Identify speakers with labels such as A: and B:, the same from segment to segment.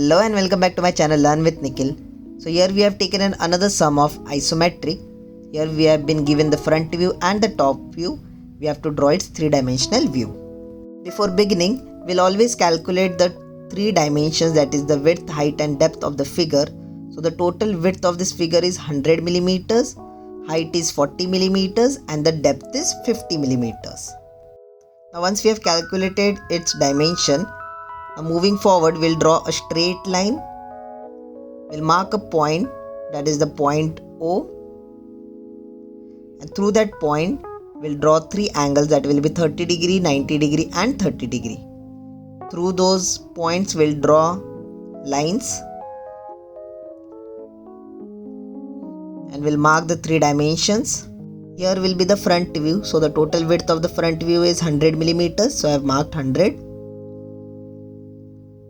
A: Hello and welcome back to my channel Learn with Nikhil. So here we have taken another sum of isometric. Here we have been given the front view and the top view. We have to draw its three-dimensional view. Before beginning, we'll always calculate the three dimensions, that is the width, height and depth of the figure. So the total width of this figure is 100 millimeters, height is 40 millimeters and the depth is 50 millimeters. Now once we have calculated its dimension, moving forward, we'll draw a straight line. We'll mark a point, that is the point O, and through that point we'll draw three angles, that will be 30 degree, 90 degree and 30 degree. Through those points we'll draw lines and we'll mark the three dimensions. Here will be the front view. So the total width of the front view is 100 millimeters. So I have marked 100.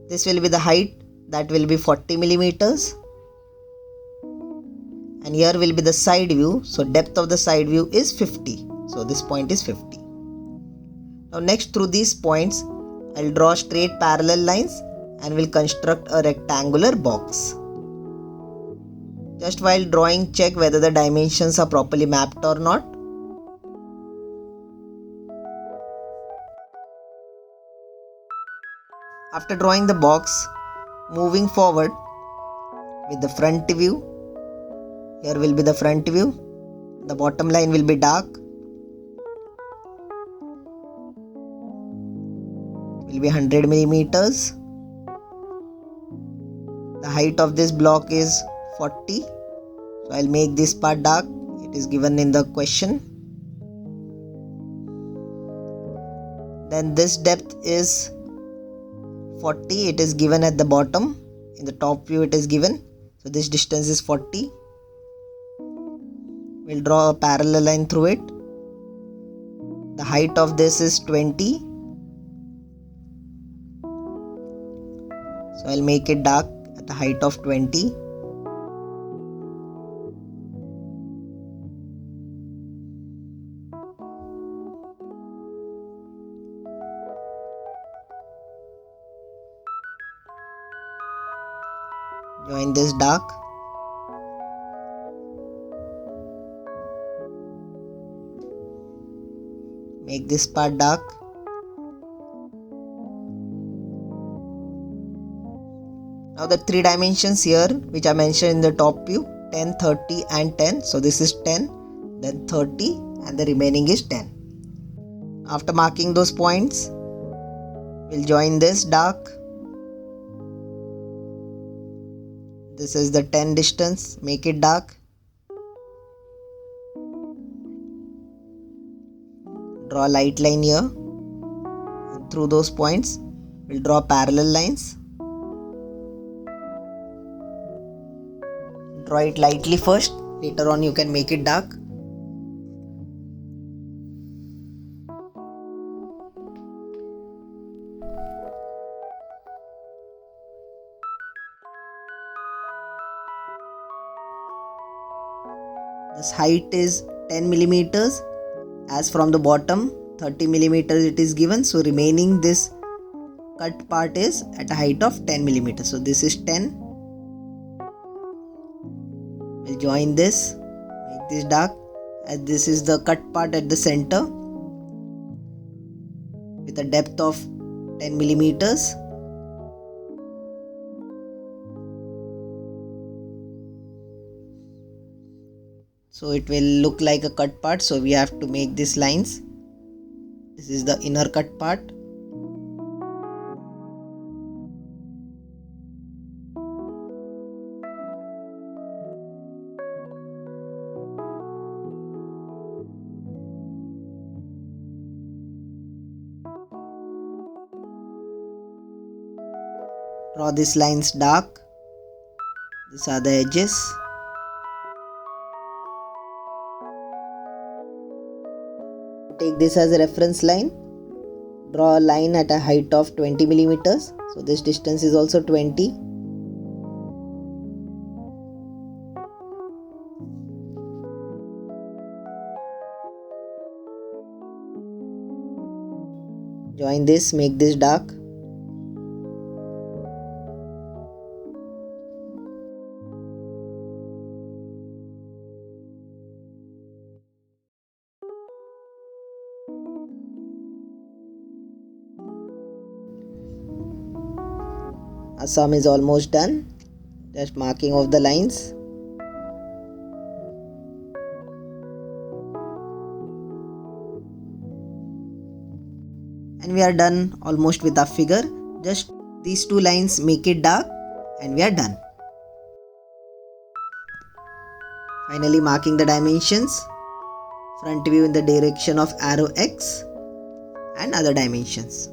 A: This will be the height, that will be 40 millimeters. And here will be the side view. So depth of the side view is 50. So this point is 50. Now next, through these points, I'll draw straight parallel lines and will construct a rectangular box. Just while drawing, check whether the dimensions are properly mapped or not. After drawing the box, moving forward with the front view, here will be the front view. The bottom line will be dark. It will be 100 millimeters. The height of this block is 40. So I'll make this part dark. It is given in the question. Then this depth is 40. It is given at the bottom. In the top view it is given. So this distance is 40. We'll draw a parallel line through it. The height of this is 20. So I'll make it dark at the height of 20. Join this dark. Make this part dark. Now the three dimensions here which I mentioned in the top view, 10, 30 and 10. So this is 10, then 30 and the remaining is 10. After marking those points, we'll join this dark. This is the 10 distance, make it dark. Draw a light line here. And through those points, we'll draw parallel lines. Draw it lightly first, later on you can make it dark. This height is 10 millimeters. As from the bottom 30 millimeters it is given. So remaining this cut part is at a height of 10 millimeters. So this is 10. We'll join this, make this dark, as this is the cut part at the center with a depth of 10 millimeters. So it will look like a cut part. So we have to make these lines. This is the inner cut part. Draw these lines dark. These are the edges. Take this as a reference line. Draw a line at a height of 20 millimeters. So this distance is also 20. Join this, make this dark. Our sum is almost done. Just marking of the lines. And we are done almost with our figure. Just these two lines make it dark and we are done. Finally marking the dimensions. Front view in the direction of arrow X and other dimensions.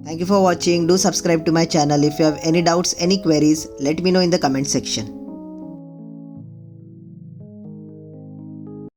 A: Thank you for watching. Do subscribe to my channel. If you have any doubts, any queries, let me know in the comment section.